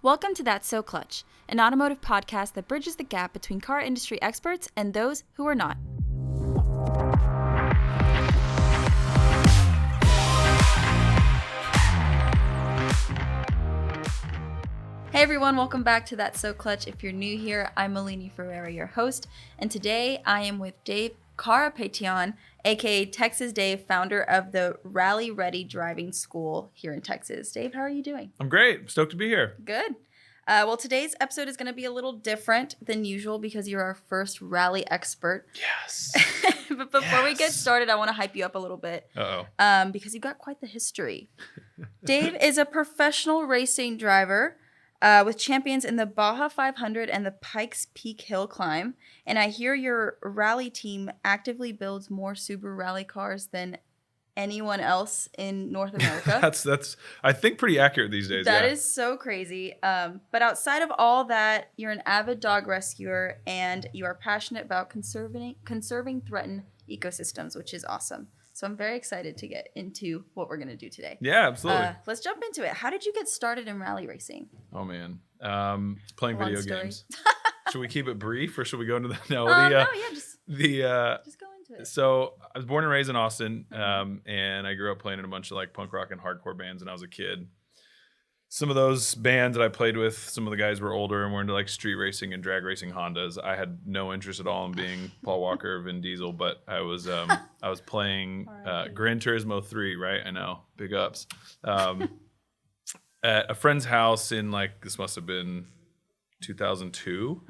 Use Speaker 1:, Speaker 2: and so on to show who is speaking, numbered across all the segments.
Speaker 1: Welcome to That's So Clutch, an automotive podcast that bridges the gap between car industry experts and those who are not. Hey everyone, welcome back to That's So Clutch. If you're new here, I'm Malini Ferreira, your host, and today I am with Dave Carapetyan, aka Texas Dave, founder of the Rally Ready Driving School here in Texas. Dave, how are you doing?
Speaker 2: I'm great. Stoked to be here.
Speaker 1: Good. Well, today's episode is going to be a little different than usual because you're our first rally expert.
Speaker 2: Yes.
Speaker 1: But before we get started, I want to hype you up a little bit. Because you've got quite the history. Dave is a professional racing driver with champions in the Baja 500 and the Pikes Peak Hill Climb. And I hear your rally team actively builds more Subaru rally cars than anyone else in North America.
Speaker 2: That's I think pretty accurate these days.
Speaker 1: That is so crazy. But outside of all that, you're an avid dog rescuer and you are passionate about conserving threatened ecosystems, which is awesome. So I'm very excited to get into what we're going to do today.
Speaker 2: Yeah, absolutely.
Speaker 1: Let's jump into it. How did you get started in rally racing?
Speaker 2: Oh, man. Playing video games. Should we keep it brief or should we go into the...
Speaker 1: Just go into it.
Speaker 2: So I was born and raised in Austin, and I grew up playing in a bunch of like punk rock and hardcore bands when I was a kid. Some of those bands that I played with, some of the guys were older and were into like street racing and drag racing Hondas. I had no interest at all in being Paul Walker or Vin Diesel, but I was playing Gran Turismo 3, right? I know, big ups. At a friend's house in like, this must have been 2002,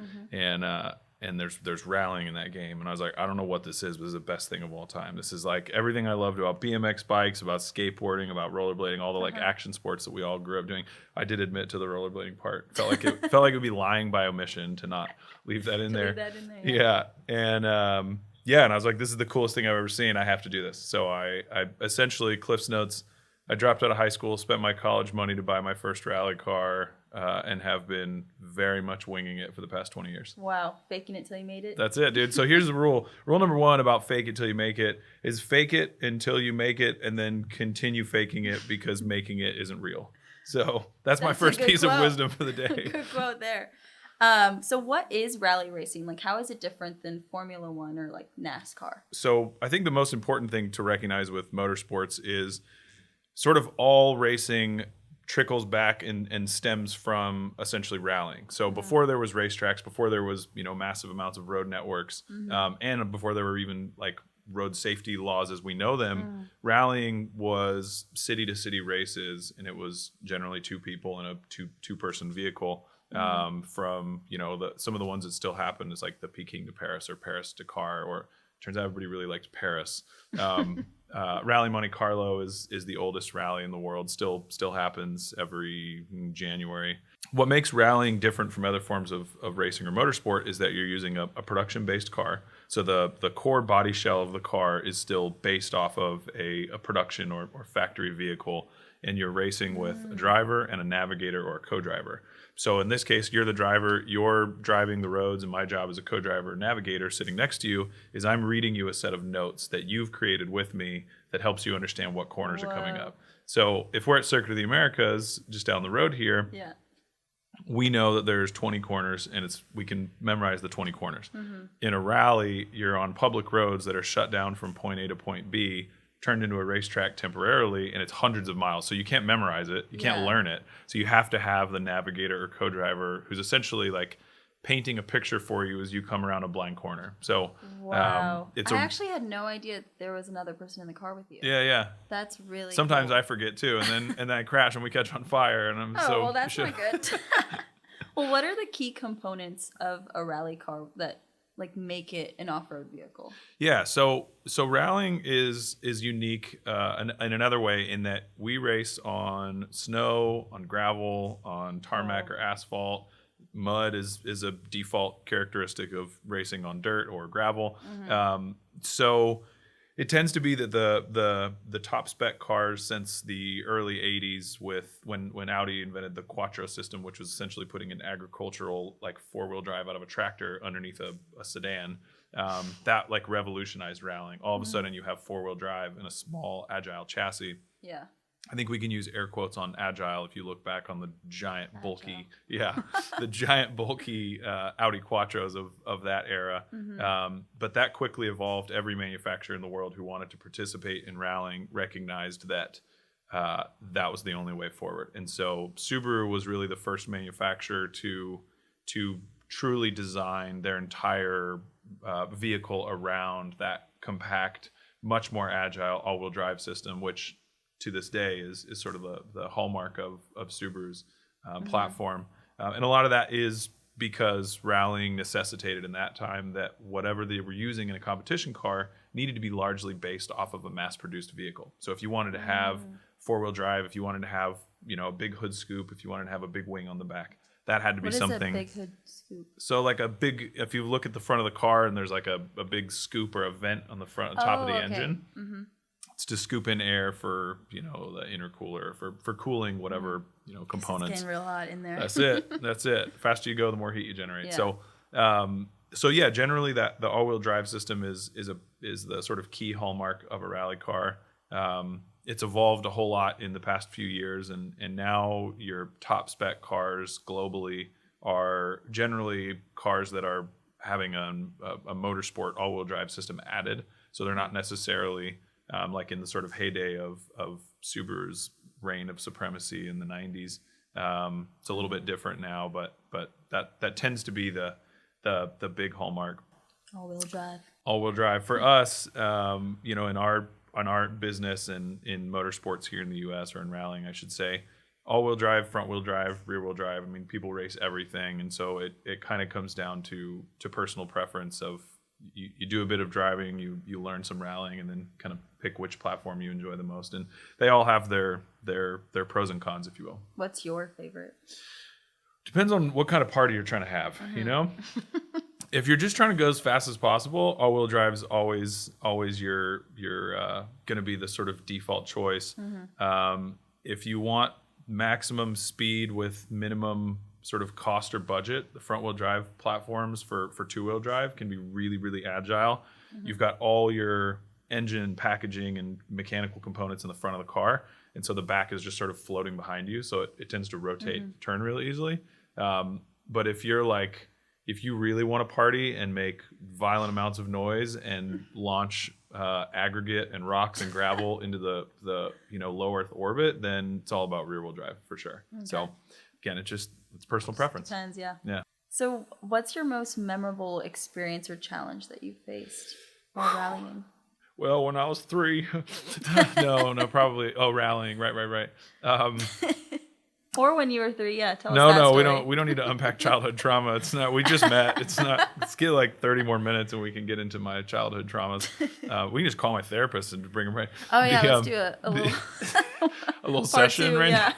Speaker 2: and there's rallying in that game, and I was like, I don't know what this is, but it's the best thing of all time. This is like everything I loved about BMX bikes, about skateboarding, about rollerblading, all the like action sports that we all grew up doing. I did admit to the rollerblading part. Felt like it would be lying by omission to not leave that in there. Yeah, and and I was like, this is the coolest thing I've ever seen. I have to do this. So I essentially, Cliff's Notes, I dropped out of high school, spent my college money to buy my first rally car, and have been very much winging it for the past 20 years.
Speaker 1: Wow. Faking it till you made it?
Speaker 2: That's it, dude. So here's the rule. Rule number one about fake it till you make it is fake it until you make it and then continue faking it because making it isn't real. So that's my first piece of wisdom for the day.
Speaker 1: Good quote there. So what is rally racing? Like, how is it different than Formula One or like NASCAR?
Speaker 2: So I think the most important thing to recognize with motorsports is sort of all racing trickles back and stems from essentially rallying. So before there was racetracks, before there was, massive amounts of road networks, and before there were even like road safety laws as we know them, rallying was city to city races, and it was generally two people in a two-person vehicle. From some of the ones that still happen is like the Peking to Paris or Paris to Dakar, or turns out everybody really liked Paris. Rally Monte Carlo is the oldest rally in the world. Still happens every January. What makes rallying different from other forms of racing or motorsport is that you're using a production-based car. So the core body shell of the car is still based off of a production or factory vehicle, and you're racing with a driver and a navigator or a co-driver. So in this case, you're the driver, you're driving the roads, and my job as a co-driver or navigator sitting next to you is I'm reading you a set of notes that you've created with me that helps you understand what corners are coming up. So if we're at Circuit of the Americas, just down the road here, we know that there's 20 corners, and we can memorize the 20 corners. In a rally, you're on public roads that are shut down from point A to point B, turned into a racetrack temporarily, and it's hundreds of miles. So you can't memorize it. You can't learn it. So you have to have the navigator or co-driver who's essentially like painting a picture for you as you come around a blind corner. So
Speaker 1: wow. I actually had no idea there was another person in the car with you.
Speaker 2: Yeah.
Speaker 1: That's really
Speaker 2: Sometimes
Speaker 1: cool.
Speaker 2: I forget too, and then I crash and we catch on fire, and
Speaker 1: well, that's not good. Well, what are the key components of a rally car that like make it an off-road vehicle?
Speaker 2: Yeah, so rallying is unique in another way in that we race on snow, on gravel, on tarmac or asphalt. Mud is a default characteristic of racing on dirt or gravel. So it tends to be that the top spec cars since the early 80s with when Audi invented the Quattro system, which was essentially putting an agricultural like four-wheel drive out of a tractor underneath a sedan, that like revolutionized rallying. All of a sudden you have four-wheel drive in a small agile chassis.
Speaker 1: Yeah.
Speaker 2: I think we can use air quotes on agile if you look back on the giant
Speaker 1: Agile.
Speaker 2: bulky, the giant bulky Audi Quattros of that era. But that quickly evolved. Every manufacturer in the world who wanted to participate in rallying recognized that that was the only way forward. And so Subaru was really the first manufacturer to truly design their entire vehicle around that compact, much more agile all-wheel drive system, which to this day is sort of the hallmark of Subaru's platform. And a lot of that is because rallying necessitated in that time that whatever they were using in a competition car needed to be largely based off of a mass-produced vehicle. So if you wanted to have four-wheel drive, if you wanted to have a big hood scoop, if you wanted to have a big wing on the back, that had to be something.
Speaker 1: What is a big hood scoop?
Speaker 2: So like if you look at the front of the car and there's like a big scoop or a vent on the top of the engine, it's to scoop in air for the intercooler for cooling whatever components.
Speaker 1: It's getting real hot in there.
Speaker 2: That's it. The faster you go, the more heat you generate.
Speaker 1: Yeah.
Speaker 2: So yeah, generally that the all-wheel drive system is the sort of key hallmark of a rally car. It's evolved a whole lot in the past few years, and now your top spec cars globally are generally cars that are having a motorsport all-wheel drive system added. So they're not necessarily like in the sort of heyday of Subaru's reign of supremacy in the 90s. It's a little bit different now, but that tends to be the big hallmark.
Speaker 1: All-wheel drive.
Speaker 2: All-wheel drive for us, in our business and in motorsports here in the U.S. or in rallying, I should say, all-wheel drive, front-wheel drive, rear-wheel drive. I mean, people race everything, and so it kind of comes down to personal preference of you do a bit of driving, you learn some rallying, and then kind of pick which platform you enjoy the most. And they all have their pros and cons, if you will.
Speaker 1: What's your favorite? Depends
Speaker 2: on what kind of party you're trying to have, If you're just trying to go as fast as possible, all-wheel drive is always your going to be the sort of default choice. If you want maximum speed with minimum sort of cost or budget, the front-wheel drive platforms for two-wheel drive can be really, really agile. You've got all your engine packaging and mechanical components in the front of the car, and so the back is just sort of floating behind you, so it tends to rotate, turn really easily. But if you really want to party and make violent amounts of noise and launch aggregate and rocks and gravel into the low Earth orbit, then it's all about rear-wheel drive for sure. Okay. So again, it's personal preference.
Speaker 1: Depends, yeah.
Speaker 2: Yeah.
Speaker 1: So what's your most memorable experience or challenge that you faced while rallying?
Speaker 2: Well, when I was 3, no, probably. Oh, rallying, right.
Speaker 1: Or when you were 3, yeah. Tell us
Speaker 2: that
Speaker 1: story.
Speaker 2: we don't need to unpack childhood trauma. It's not. We just met. It's not. Let's get like 30 more minutes and we can get into my childhood traumas. We can just call my therapist and bring him right.
Speaker 1: Oh yeah, let's do a little
Speaker 2: a little session right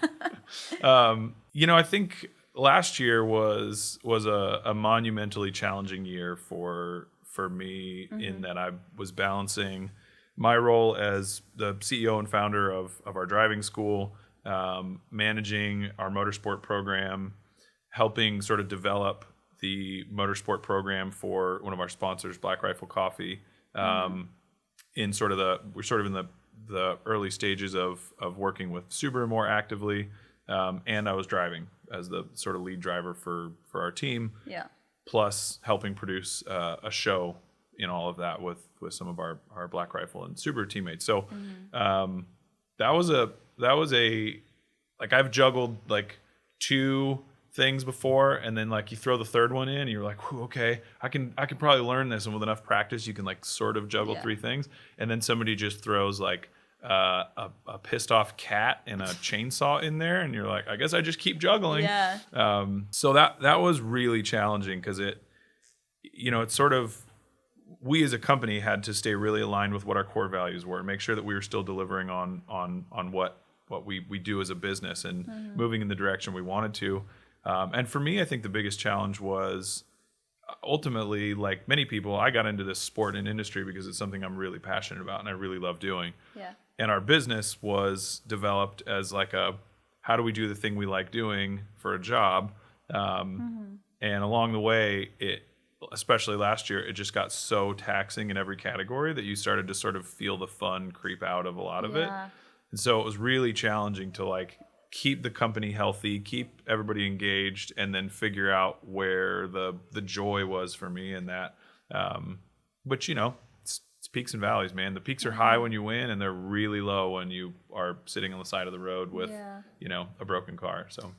Speaker 1: now.
Speaker 2: I think last year was a monumentally challenging year for me in that I was balancing my role as the CEO and founder of our driving school, managing our motorsport program, helping sort of develop the motorsport program for one of our sponsors, Black Rifle Coffee, in sort of in the early stages of working with Subaru more actively, and I was driving as the sort of lead driver for our team.
Speaker 1: Yeah. Plus
Speaker 2: helping produce a show in all of that with some of our Black Rifle and Subaru teammates. So that was a like I've juggled like 2 things before, and then like you throw the third one in and you're like, okay, I can probably learn this, and with enough practice you can like sort of juggle 3 things, and then somebody just throws like a pissed off cat and a chainsaw in there, and you're like, I guess I just keep juggling.
Speaker 1: Yeah.
Speaker 2: So that was really challenging because it's sort of, we as a company had to stay really aligned with what our core values were, make sure that we were still delivering on what we do as a business and moving in the direction we wanted to. And for me, I think the biggest challenge was ultimately, like many people, I got into this sport and industry because it's something I'm really passionate about and I really love doing.
Speaker 1: Yeah.
Speaker 2: And our business was developed as like how do we do the thing we like doing for a job? And along the way, especially last year, it just got so taxing in every category that you started to sort of feel the fun creep out of a lot of it. And so it was really challenging to like keep the company healthy, keep everybody engaged, and then figure out where the joy was for me in that. But it's peaks and valleys, man. The peaks are high when you win, and they're really low when you are sitting on the side of the road with a broken car. So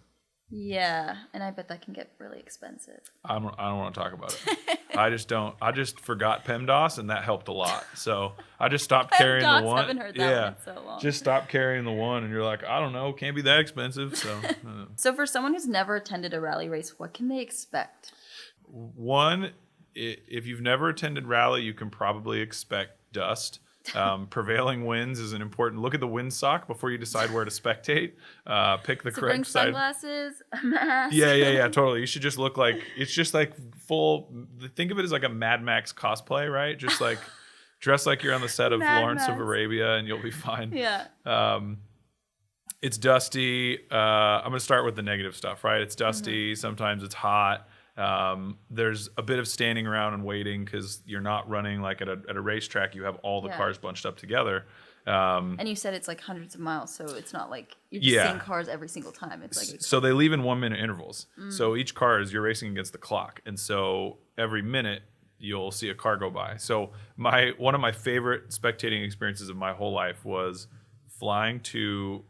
Speaker 1: yeah, and I bet that can get really expensive.
Speaker 2: I don't want to talk about it. I just forgot PEMDAS, and that helped a lot. So I just stopped carrying the one.
Speaker 1: Haven't heard that one in so long.
Speaker 2: Just stop carrying the one, and you're like, I don't know, can't be that expensive. So
Speaker 1: So for someone who's never attended a rally race, what can they expect?
Speaker 2: One, if you've never attended rally, you can probably expect dust. Prevailing winds is an important. Look at the windsock before you decide where to spectate. Pick the correct
Speaker 1: bring
Speaker 2: side.
Speaker 1: Sunglasses, a mask.
Speaker 2: Yeah, totally. You should just look like it's just like full. Think of it as like a Mad Max cosplay, right? Just like dress like you're on the set of Lawrence of Arabia, and you'll be fine.
Speaker 1: Yeah.
Speaker 2: It's dusty. I'm gonna start with the negative stuff, right? It's dusty. Sometimes it's hot. There's a bit of standing around and waiting because you're not running like at a racetrack. You have all the cars bunched up together.
Speaker 1: And you said it's like hundreds of miles, so it's not like you're just seeing cars every single time. It's like
Speaker 2: so they leave in 1 minute intervals. So each car you're racing against the clock, and so every minute you'll see a car go by. So one of my favorite spectating experiences of my whole life was flying to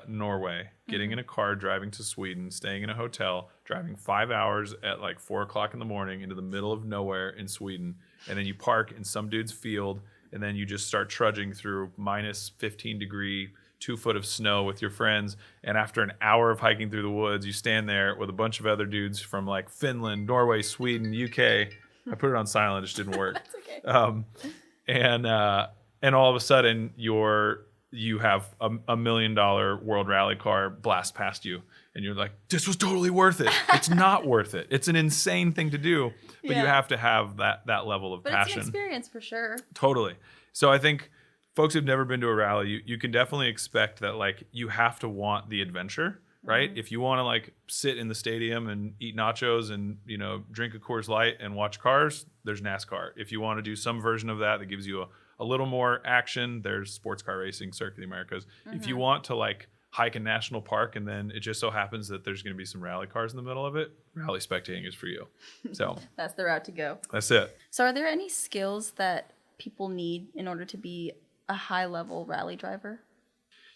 Speaker 2: Norway, getting in a car, driving to Sweden, staying in a hotel, driving 5 hours at like 4 o'clock in the morning into the middle of nowhere in Sweden. And then you park in some dude's field, and then you just start trudging through minus 15 degree, 2 foot of snow with your friends. And after an hour of hiking through the woods, you stand there with a bunch of other dudes from like Finland, Norway, Sweden, UK. I put it on silent, it just didn't work.
Speaker 1: That's okay.
Speaker 2: And all of a sudden you have a $1 million World Rally car blast past you, and you're like, this was totally worth it. It's not worth it. It's an insane thing to do, but you have to have that level of passion.
Speaker 1: It's an experience for sure.
Speaker 2: Totally. So I think folks who've never been to a rally, you can definitely expect that like you have to want the adventure, right? If you want to like sit in the stadium and eat nachos and drink a Coors Light and watch cars, there's NASCAR. If you want to do some version of that gives you a little more action, there's sports car racing, Circuit of the Americas. If you want to like hike a national park and then it just so happens that there's going to be some rally cars in the middle of it, rally spectating is for you. So
Speaker 1: that's the route to go.
Speaker 2: That's it.
Speaker 1: So are there any skills that people need in order to be a high level rally driver?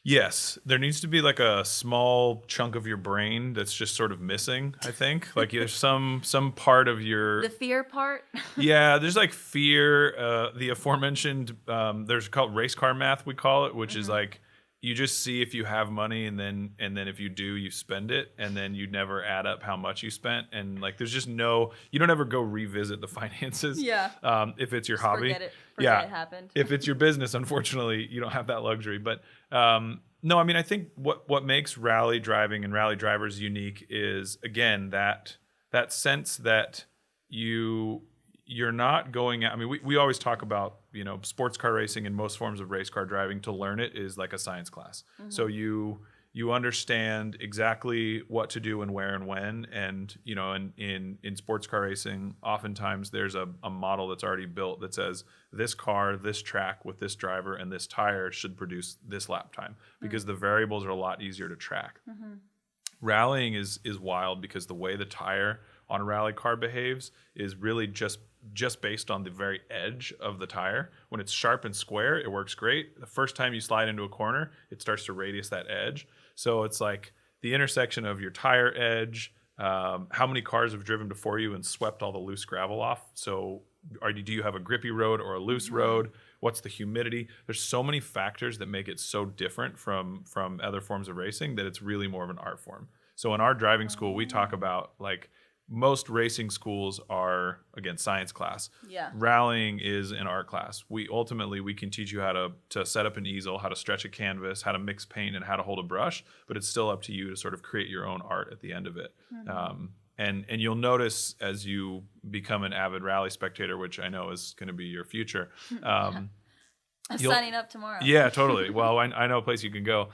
Speaker 2: Yes, there needs to be like a small chunk of your brain that's just sort of missing, I think. Like there's some part of your...
Speaker 1: The fear part?
Speaker 2: Yeah, there's like fear, the aforementioned, there's called race car math, we call it, which is like you just see if you have money and then if you do, you spend it, and then you never add up how much you spent. And like there's just you don't ever go revisit the finances.
Speaker 1: Yeah.
Speaker 2: If it's your hobby.
Speaker 1: Forget it happened.
Speaker 2: If it's your business, unfortunately, you don't have that luxury. But no, I mean, I think what makes rally driving and rally drivers unique is, again, that sense that you're not going out. I mean, we always talk about, sports car racing and most forms of race car driving. To learn it is like a science class. So you understand exactly what to do and where and when. And, in sports car racing, oftentimes there's a model that's already built that says this car, this track with this driver and this tire should produce this lap time, because the variables are a lot easier to track. Rallying is wild because the way the tire on a rally car behaves is really just based on the very edge of the tire. When it's sharp and square, it works great. The first time you slide into a corner, it starts to radius that edge. So it's like the intersection of your tire edge, how many cars have driven before you and swept all the loose gravel off. So do you have a grippy road or a loose road? What's the humidity? There's so many factors that make it so different from other forms of racing that it's really more of an art form. So in our driving school, we talk about like most racing schools are, again, science class.
Speaker 1: Yeah.
Speaker 2: Rallying is an art class. We can teach you how to set up an easel, how to stretch a canvas, how to mix paint, and how to hold a brush, but it's still up to you to sort of create your own art at the end of it. And you'll notice as you become an avid rally spectator, which I know is going to be your future.
Speaker 1: I'm signing up tomorrow.
Speaker 2: Yeah, totally. Well, I know a place you can go.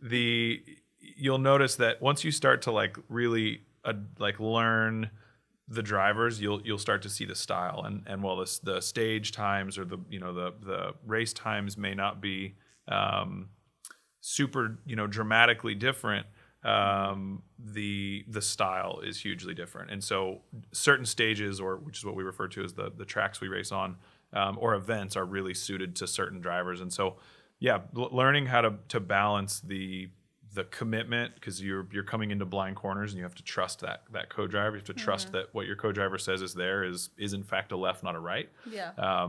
Speaker 2: You'll notice that once you start to like really learn the drivers, you'll start to see the style, and while the stage times or the race times may not be super, dramatically different, the style is hugely different. And so certain stages, or which is what we refer to as the tracks we race on, or events, are really suited to certain drivers. And so, yeah, learning how to balance the commitment, because you're coming into blind corners and you have to trust that co-driver. You have to trust that what your co-driver says is there is in fact a left, not a right.
Speaker 1: Yeah.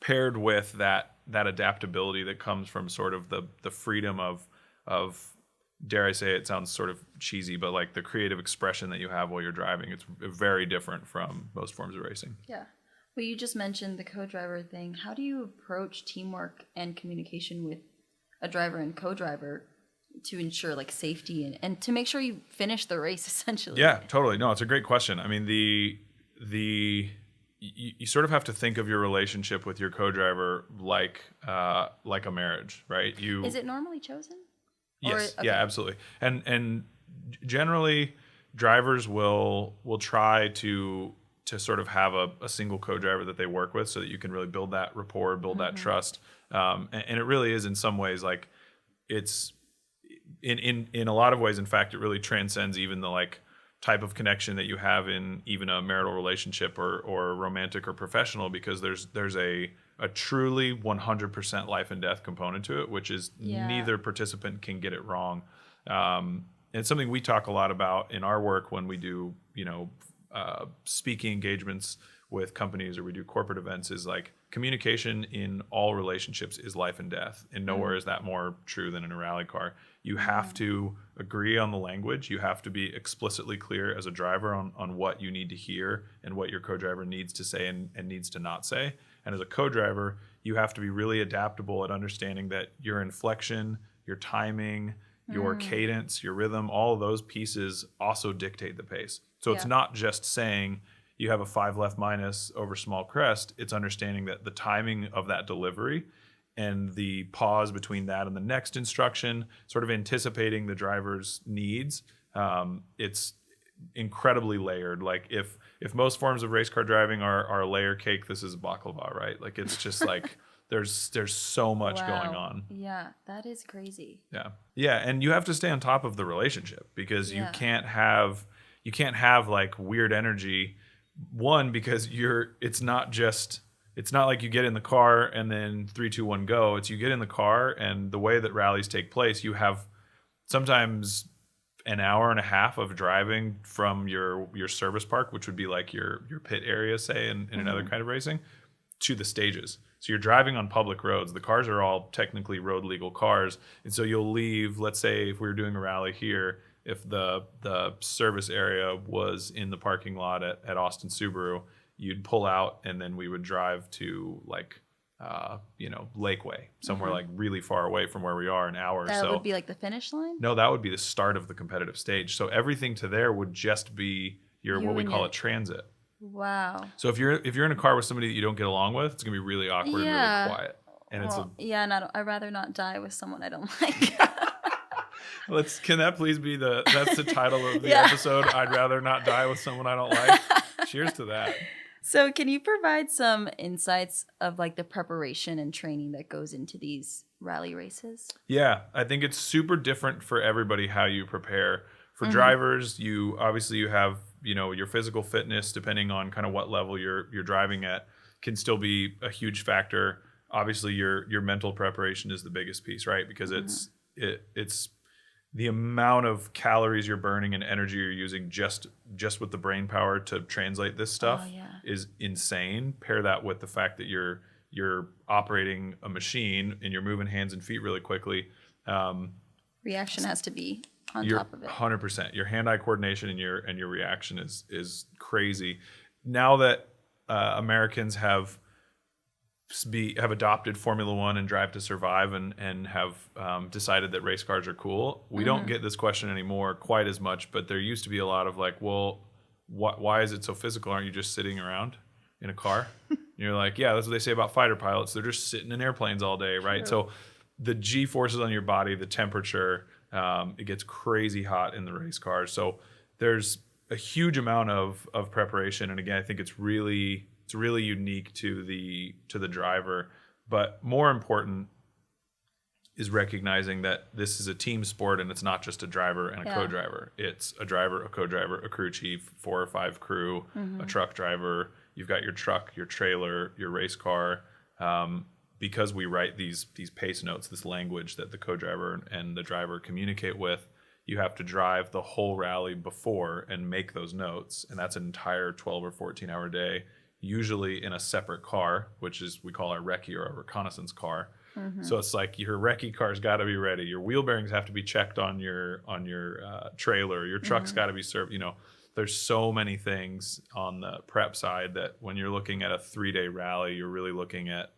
Speaker 2: Paired with that adaptability that comes from sort of the freedom of, dare I say, it sounds sort of cheesy, but like the creative expression that you have while you're driving. It's very different from most forms of racing.
Speaker 1: Yeah. Well, you just mentioned the co-driver thing. How do you approach teamwork and communication with a driver and co-driver to ensure like safety and to make sure you finish the race essentially?
Speaker 2: Yeah, totally. No, it's a great question. I mean, you sort of have to think of your relationship with your co-driver like a marriage, right?
Speaker 1: Is it normally chosen?
Speaker 2: Yes.
Speaker 1: Okay.
Speaker 2: Yeah, absolutely. And generally, drivers will try to sort of have a single co-driver that they work with, so that you can really build that rapport, build that trust. And it really is, in some ways, like it's in a lot of ways, in fact, it really transcends even the like type of connection that you have in even a marital relationship or romantic or professional, because there's a truly 100% life and death component to it, which is neither participant can get it wrong. And it's something we talk a lot about in our work when we do, speaking engagements with companies, or we do corporate events, is like communication in all relationships is life and death. And nowhere is that more true than in a rally car. You have to agree on the language. You have to be explicitly clear as a driver on what you need to hear and what your co-driver needs to say and needs to not say. And as a co-driver, you have to be really adaptable at understanding that your inflection, your timing, your cadence, your rhythm, all of those pieces also dictate the pace. So it's not just saying you have a 5 left minus over small crest. It's understanding that the timing of that delivery and the pause between that and the next instruction, sort of anticipating the driver's needs. It's incredibly layered. Like if most forms of race car driving are a layer cake, this is baklava, right? Like it's just like there's so much going on.
Speaker 1: Yeah, that is crazy.
Speaker 2: Yeah, and you have to stay on top of the relationship, because you can't have like weird energy. One, because it's not like you get in the car and then 3, 2, 1 go. It's you get in the car, and the way that rallies take place, you have sometimes an hour and a half of driving from your service park, which would be like your pit area, say, in another kind of racing, to the stages. So you're driving on public roads. The cars are all technically road legal cars. And so you'll leave, let's say if we were doing a rally here, if the service area was in the parking lot at Austin Subaru, you'd pull out, and then we would drive to like, Lakeway, somewhere like really far away from where we are, an hour or so.
Speaker 1: That would be like the finish line?
Speaker 2: No, that would be the start of the competitive stage. So everything to there would just be what we call a transit.
Speaker 1: Wow.
Speaker 2: So if you're in a car with somebody that you don't get along with, it's gonna be really awkward and really quiet. And
Speaker 1: I'd rather not die with someone I don't like.
Speaker 2: Can that please be that's the title of the episode? I'd rather not die with someone I don't like. Cheers to that.
Speaker 1: So can you provide some insights of like the preparation and training that goes into these rally races?
Speaker 2: Yeah, I think it's super different for everybody how you prepare. For drivers, you have, your physical fitness, depending on kind of what level you're driving at, can still be a huge factor. Obviously, your mental preparation is the biggest piece, right? Because it's the amount of calories you're burning and energy you're using just with the brain power to translate this stuff is insane. Pair that with the fact that you're operating a machine and you're moving hands and feet really quickly.
Speaker 1: Reaction has to be on top of it.
Speaker 2: 100%. Your hand-eye coordination and your reaction is crazy. Now that Americans have adopted Formula One and Drive to Survive and have decided that race cars are cool, we don't get this question anymore quite as much, but there used to be a lot of like, well, why is it so physical? Aren't you just sitting around in a car? And you're like, yeah, that's what they say about fighter pilots. They're just sitting in airplanes all day, right? True. So the G forces on your body, the temperature, it gets crazy hot in the race cars. So there's a huge amount of preparation. And again, I think it's really unique to the driver. But more important, is recognizing that this is a team sport and it's not just a driver and a co-driver. It's a driver, a co-driver, a crew chief, 4 or 5 crew, a truck driver. You've got your truck, your trailer, your race car. Because we write these pace notes, this language that the co-driver and the driver communicate with, you have to drive the whole rally before and make those notes. And that's an entire 12 or 14 hour day, usually in a separate car, which is we call our recce or our reconnaissance car. So it's like your recce car's got to be ready. Your wheel bearings have to be checked on your trailer. Your truck's got to be served. There's so many things on the prep side that when you're looking at a 3-day rally, you're really looking at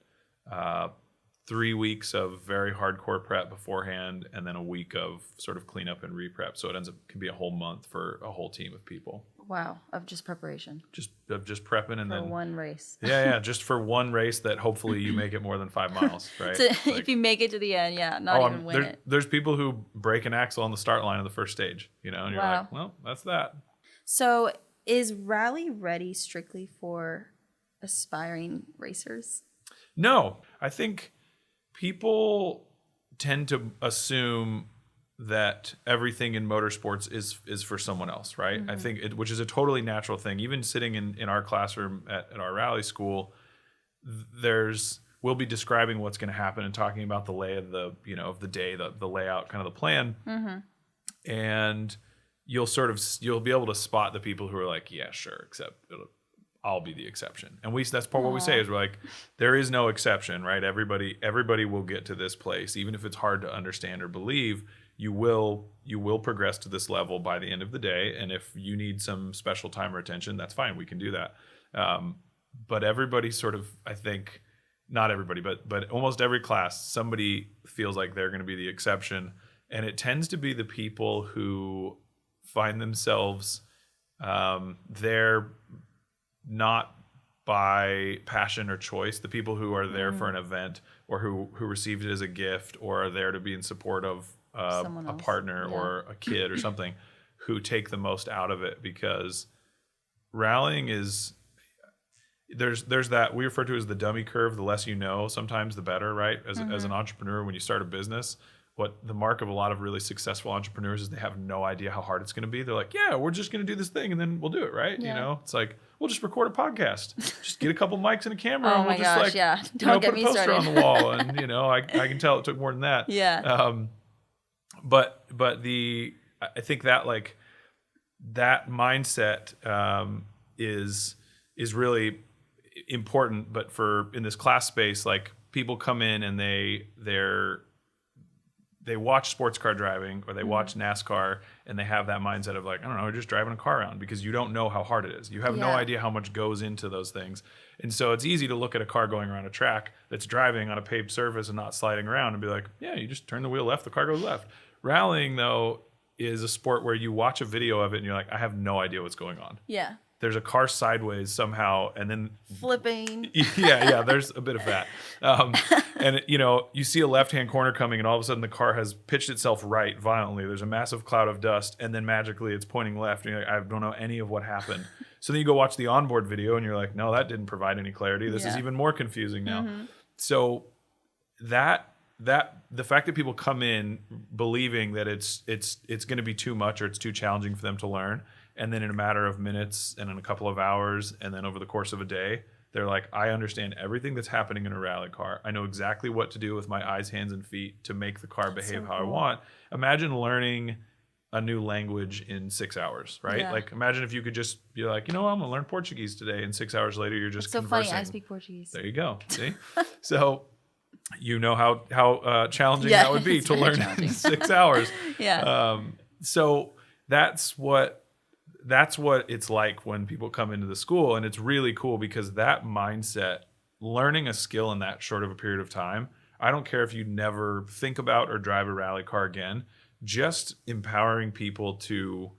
Speaker 2: 3 weeks of very hardcore prep beforehand, and then a week of sort of cleanup and re-prep. So it can be a whole month for a whole team of people.
Speaker 1: Wow, of just preparation.
Speaker 2: Just prepping and then
Speaker 1: one race.
Speaker 2: Yeah, just for one race that hopefully you make it more than 5 miles, right?
Speaker 1: If you make it to the end, not even win it.
Speaker 2: There's people who break an axle on the start line of the first stage, and you're like, well, that's that.
Speaker 1: So is Rally Ready strictly for aspiring racers?
Speaker 2: No, I think people tend to assume that everything in motorsports is for someone else, right? I think which is a totally natural thing. Even sitting in our classroom at our rally school, we'll be describing what's going to happen and talking about the lay of the day, the layout, kind of the plan, and you'll be able to spot the people who are like, yeah, sure, except I'll be the exception. And that's part of what we say is we're like, there is no exception, right? Everybody will get to this place, even if it's hard to understand or believe. You will progress to this level by the end of the day, and if you need some special time or attention, that's fine. We can do that. But everybody sort of, I think, not everybody, but almost every class, somebody feels like they're going to be the exception, and it tends to be the people who find themselves there not by passion or choice. The people who are there for an event, or who received it as a gift, or are there to be in support of a partner or a kid or something, who take the most out of it, because rallying is there's that we refer to as the dummy curve. The less you know, sometimes the better, right? As an entrepreneur, when you start a business, what the mark of a lot of really successful entrepreneurs is they have no idea how hard it's going to be. They're like, yeah, we're just going to do this thing and then we'll do it, right? It's like, we'll just record a podcast, just get a couple mics and a camera, and we'll just
Speaker 1: Don't get
Speaker 2: put
Speaker 1: me
Speaker 2: a poster
Speaker 1: started.
Speaker 2: on the wall, and I can tell it took more than that. But I think that that mindset is really important. But in this class space, people come in and they watch sports car driving, or they watch NASCAR, and they have that mindset of I don't know, just driving a car around, because you don't know how hard it is. You have no idea how much goes into those things. And so it's easy to look at a car going around a track that's driving on a paved surface and not sliding around and be like, yeah, you just turn the wheel left, the car goes left. Rallying, though, is a sport where you watch a video of it and you're like, I have no idea what's going on.
Speaker 1: Yeah.
Speaker 2: There's a car sideways somehow, and then
Speaker 1: flipping.
Speaker 2: Yeah, there's a bit of that. And you see a left-hand corner coming, and all of a sudden the car has pitched itself right violently. There's a massive cloud of dust, and then magically it's pointing left. And you're like, I don't know any of what happened. So then you go watch the onboard video, and you're like, no, that didn't provide any clarity. This is even more confusing now. So the fact that people come in believing that it's going to be too much, or it's too challenging for them to learn, and then in a matter of minutes and in a couple of hours and then over the course of a day, they're like, I understand everything that's happening in a rally car. I know exactly what to do with my eyes, hands, and feet to make the car behave how I want. Imagine learning a new language in 6 hours, right?
Speaker 1: Yeah.
Speaker 2: Imagine if you could just be like, I'm going to learn Portuguese today, and 6 hours later you're just
Speaker 1: so
Speaker 2: conversing.
Speaker 1: funny, I speak Portuguese.
Speaker 2: There you go. See? So how challenging that would be to learn in 6 hours. So that's what it's like when people come into the school, and it's really cool because that mindset, learning a skill in that short of a period of time, I don't care if you never think about or drive a rally car again, just empowering people to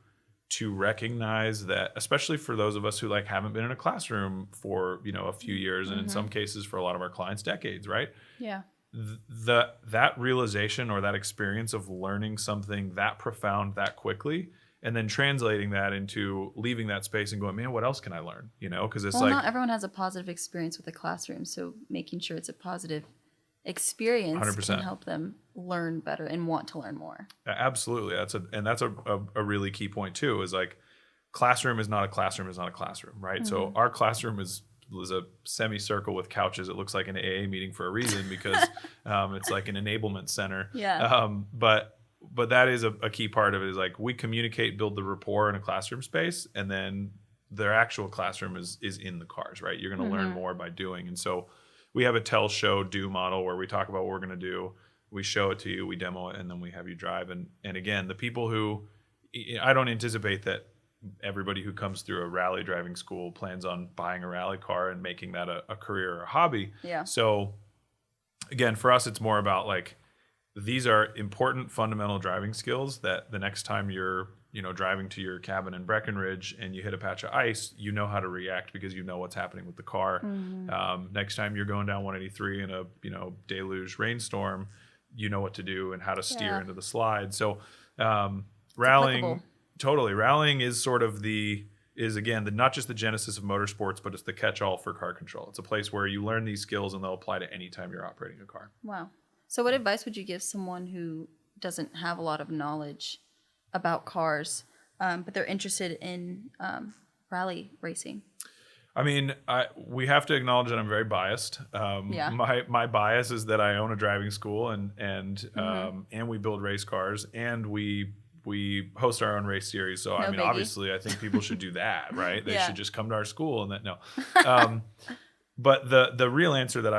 Speaker 2: recognize that, especially for those of us who haven't been in a classroom for a few years, and in some cases for a lot of our clients decades, right?
Speaker 1: Yeah.
Speaker 2: That realization or that experience of learning something that profound that quickly, and then translating that into leaving that space and going, man, what else can I learn? Because it's
Speaker 1: not everyone has a positive experience with the classroom, so making sure it's a positive experience
Speaker 2: 100%.
Speaker 1: can help them learn better and want to learn more.
Speaker 2: Absolutely. That's a really key point too, is like classroom is not a classroom, right? Mm-hmm. So our classroom is a semicircle with couches. It looks like an AA meeting for a reason, because it's like an enablement center.
Speaker 1: Yeah.
Speaker 2: But that is a key part of it, is like we communicate, build the rapport in a classroom space, and then their actual classroom is in the cars, right? You're going to learn more by doing. And so we have a tell, show, do model where we talk about what we're going to do. We show it to you, we demo it, and then we have you drive. And again, the people who, I don't anticipate that everybody who comes through a rally driving school plans on buying a rally car and making that a career or a hobby.
Speaker 1: Yeah.
Speaker 2: So again, for us, it's more about like, these are important fundamental driving skills that the next time you're, driving to your cabin in Breckenridge and you hit a patch of ice, you know how to react because you know what's happening with the car. Mm-hmm. Next time you're going down 183 in a, deluge rainstorm, you know what to do and how to steer into the slide. So rallying is sort of again, not just the genesis of motorsports, but it's the catch-all for car control. It's a place where you learn these skills and they'll apply to any time you're operating a car.
Speaker 1: Wow. So what advice would you give someone who doesn't have a lot of knowledge about cars, but they're interested in rally racing?
Speaker 2: I mean, we have to acknowledge that I'm very biased. My bias is that I own a driving school and we build race cars, and we host our own race series. So I mean, biggie. Obviously, I think people should do that, right? They should just come to our school and that. No. But the real answer that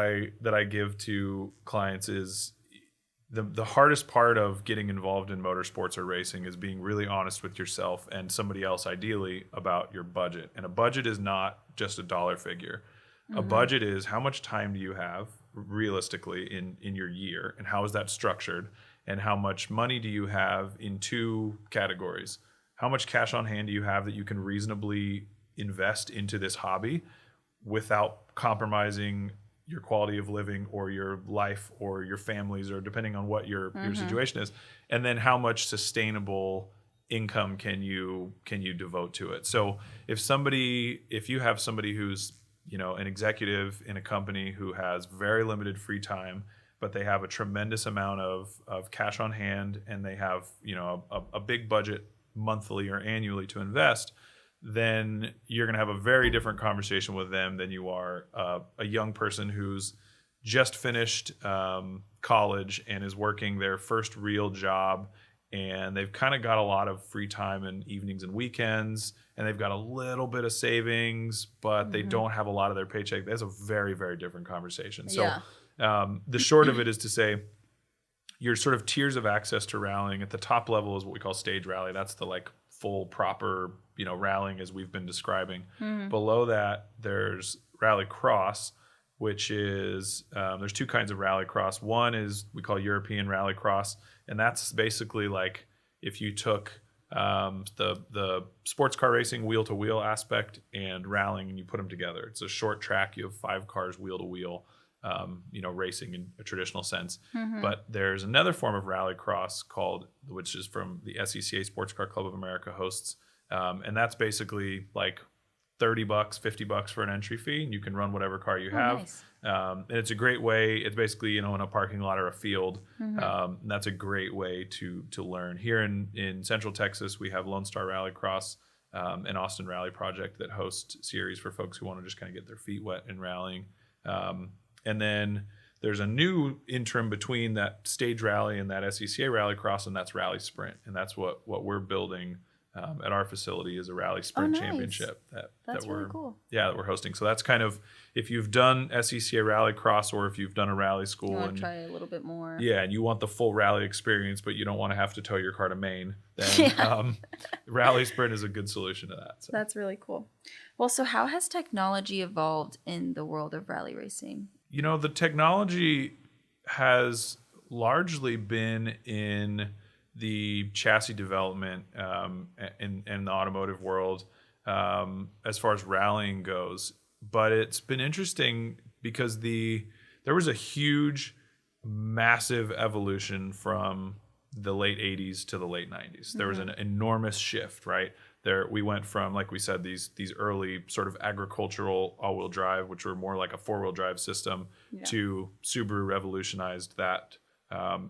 Speaker 2: I give to clients is the hardest part of getting involved in motorsports or racing is being really honest with yourself and somebody else, ideally, about your budget. And a budget is not just a dollar figure. Mm-hmm. A budget is how much time do you have realistically in your year, and how is that structured, and how much money do you have in two categories. How much cash on hand do you have that you can reasonably invest into this hobby without compromising your quality of living or your life or your families, or depending on what your situation is, and then how much sustainable income can you devote to it. So if you have somebody who's an executive in a company who has very limited free time, but they have a tremendous amount of cash on hand, and they have a big budget monthly or annually to invest, then you're going to have a very different conversation with them than you are a young person who's just finished college and is working their first real job, and they've kind of got a lot of free time in evenings and weekends, and they've got a little bit of savings, but they don't have a lot of their paycheck. That's a very, very different conversation. So the short of it is to say, your sort of tiers of access to rallying at the top level is what we call stage rally. That's the like full proper rallying as we've been describing. Below that, there's rally cross, which is there's two kinds of rally cross. One is we call European rally cross, and that's basically like if you took the sports car racing wheel to wheel aspect and rallying and you put them together. It's a short track. You have 5 cars wheel to wheel, racing in a traditional sense. But there's another form of rallycross which is from the SCCA Sports Car Club of America hosts. And that's basically like $30, $50 for an entry fee, and you can run whatever car you have.
Speaker 1: Nice.
Speaker 2: And it's a great way. It's basically, in a parking lot or a field. And that's a great way to learn. Here in Central Texas, we have Lone Star Rallycross, and Austin Rally Project that host series for folks who want to just kind of get their feet wet in rallying. And then there's a new interim between that stage rally and that SCCA Rallycross, and that's Rally Sprint. And that's what we're building at our facility, is a Rally Sprint championship
Speaker 1: that's really cool.
Speaker 2: Yeah, that we're hosting. So that's kind of, if you've done SCCA Rallycross, or if you've done a rally school,
Speaker 1: you want to try a little bit more.
Speaker 2: Yeah, and you want the full rally experience, but you don't want to have to tow your car to Maine, then Rally Sprint is a good solution to that. So.
Speaker 1: That's really cool. Well, so how has technology evolved in the world of rally racing?
Speaker 2: The technology has largely been in the chassis development in the automotive world as far as rallying goes. But it's been interesting because there was a huge, massive evolution from the late 80s to the late 90s. There was an enormous shift, right? we went from, like we said, these early sort of agricultural all-wheel drive, which were more like a four-wheel drive system, to Subaru revolutionized that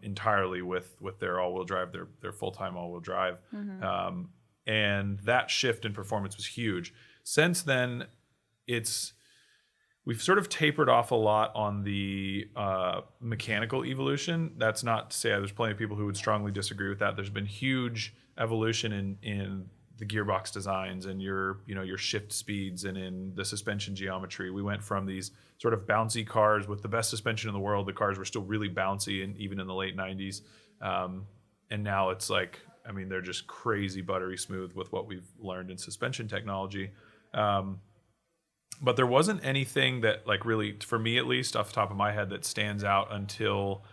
Speaker 2: entirely with their all-wheel drive, their full-time all-wheel drive. And that shift in performance was huge. Since then, we've sort of tapered off a lot on the mechanical evolution. That's not to say there's plenty of people who would strongly disagree with that. There's been huge evolution in the gearbox designs and your shift speeds and in the suspension geometry. We went from these sort of bouncy cars with the best suspension in the world. The cars were still really bouncy, and even in the late 90s. And now it's like, I mean, they're just crazy buttery smooth with what we've learned in suspension technology. But there wasn't anything that, like, really, for me at least, off the top of my head, that stands out until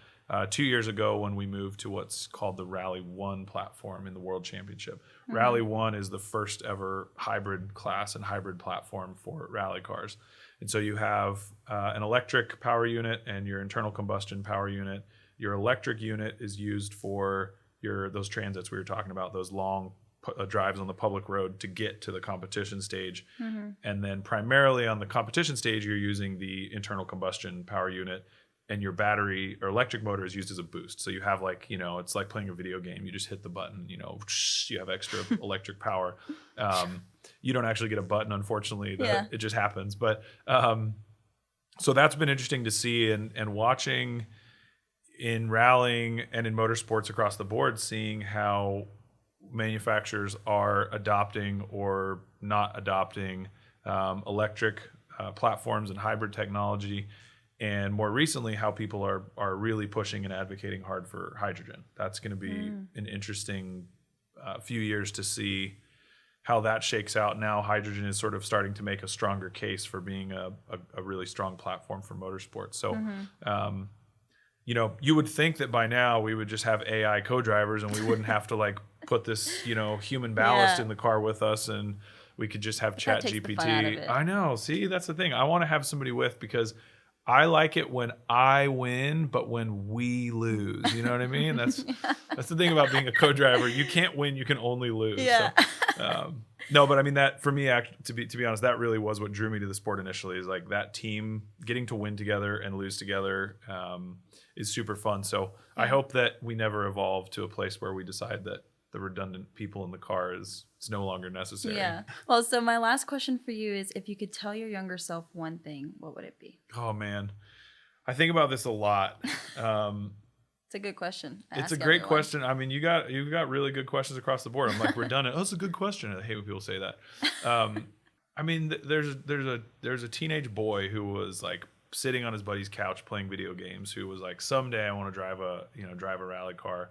Speaker 2: 2 years ago when we moved to what's called the Rally 1 platform in the World Championship. Rally 1 is the first ever hybrid class and hybrid platform for rally cars. And so you have an electric power unit and your internal combustion power unit. Your electric unit is used for those transits we were talking about, those long drives on the public road to get to the competition stage. And then primarily on the competition stage, you're using the internal combustion power unit, and your battery or electric motor is used as a boost. So you have, like, it's like playing a video game. You just hit the button, you have extra electric power. You don't actually get a button, unfortunately. It just happens. But so that's been interesting to see, and watching in rallying and in motorsports across the board, seeing how manufacturers are adopting or not adopting electric platforms and hybrid technology, and more recently how people are really pushing and advocating hard for hydrogen. That's going to be an interesting few years to see how that shakes out. Now hydrogen is sort of starting to make a stronger case for being a really strong platform for motorsports. So you would think that by now we would just have AI co-drivers and we wouldn't have to, like, put this, human ballast in the car with us, and we could just have Chat GPT. I know. See, that's the thing. I want to have somebody with, because I like it when I win, but when we lose, you know what I mean? That's the thing about being a co-driver. You can't win, you can only lose. Yeah. So, no, but I mean, that for me, to be honest, that really was what drew me to the sport initially, is like that team getting to win together and lose together is super fun. So I hope that we never evolve to a place where we decide that the redundant people in the car is no longer necessary.
Speaker 1: Yeah. Well, so my last question for you is, if you could tell your younger self one thing, what would it be?
Speaker 2: Oh, man. I think about this a lot.
Speaker 1: It's a good question.
Speaker 2: It's a great question. I mean, you've got really good questions across the board. I'm like, redundant. Oh, it's a good question. I hate when people say that. I mean, there's a teenage boy who was, like, sitting on his buddy's couch playing video games, who was like, someday I want to drive a rally car.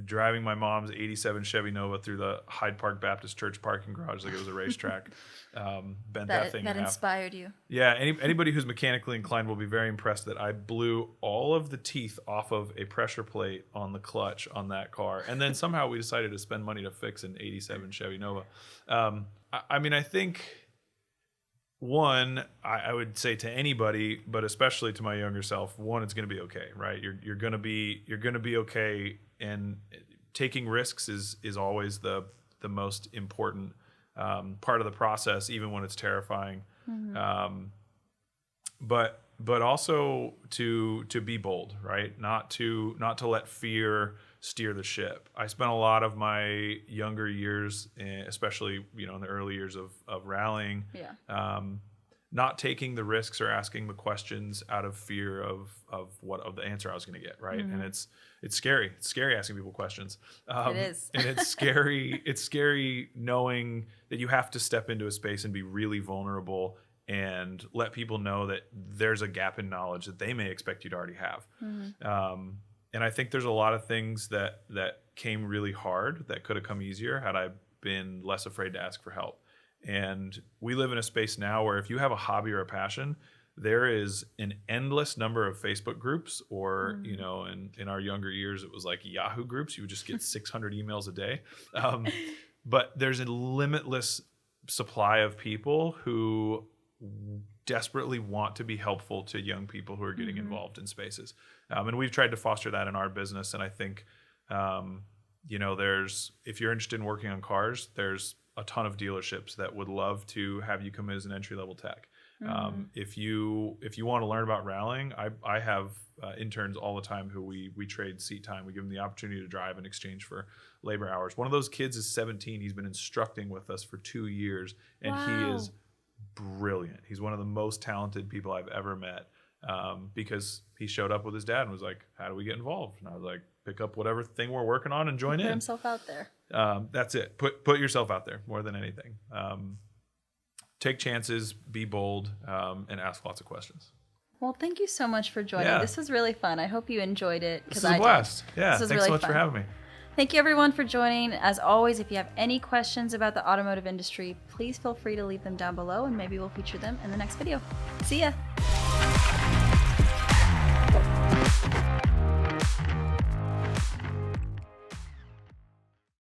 Speaker 2: Driving my mom's 87 Chevy Nova through the Hyde Park Baptist Church parking garage like it was a racetrack. Bent that thing in half. That inspired you. Yeah, anybody who's mechanically inclined will be very impressed that I blew all of the teeth off of a pressure plate on the clutch on that car. And then somehow we decided to spend money to fix an 87 Chevy Nova. I mean, I think, one, I would say to anybody, but especially to my younger self, one, it's going to be okay, right? You're going to be okay, and taking risks is always the most important part of the process, even when it's terrifying. But also to be bold, right? Not to let fear steer the ship. I spent a lot of my younger years, especially in the early years of rallying, not taking the risks or asking the questions out of fear of the answer I was going to get, right? And it's scary. It's scary asking people questions.
Speaker 1: It is.
Speaker 2: And it's scary. It's scary knowing that you have to step into a space and be really vulnerable and let people know that there's a gap in knowledge that they may expect you to already have. And I think there's a lot of things that came really hard that could have come easier had I been less afraid to ask for help. And we live in a space now where if you have a hobby or a passion, there is an endless number of Facebook groups, or, in our younger years, it was like Yahoo groups. You would just get 600 emails a day. But there's a limitless supply of people who desperately want to be helpful to young people who are getting involved in spaces. And we've tried to foster that in our business. And I think, if you're interested in working on cars, there's a ton of dealerships that would love to have you come in as an entry-level tech. If you want to learn about rallying, I have interns all the time who we trade seat time. We give them the opportunity to drive in exchange for labor hours. One of those kids is 17. He's been instructing with us for 2 years, and he is brilliant. He's one of the most talented people I've ever met, because he showed up with his dad and was like, how do we get involved? And I was like, pick up whatever thing we're working on and join in.
Speaker 1: Put himself out there.
Speaker 2: That's it. Put yourself out there more than anything. Take chances, be bold, and ask lots of questions.
Speaker 1: Well, thank you so much for joining. Yeah. This was really fun. I hope you enjoyed it.
Speaker 2: This was a blast. Yeah, thanks really so much for having me.
Speaker 1: Thank you, everyone, for joining. As always, if you have any questions about the automotive industry, please feel free to leave them down below, and maybe we'll feature them in the next video. See ya.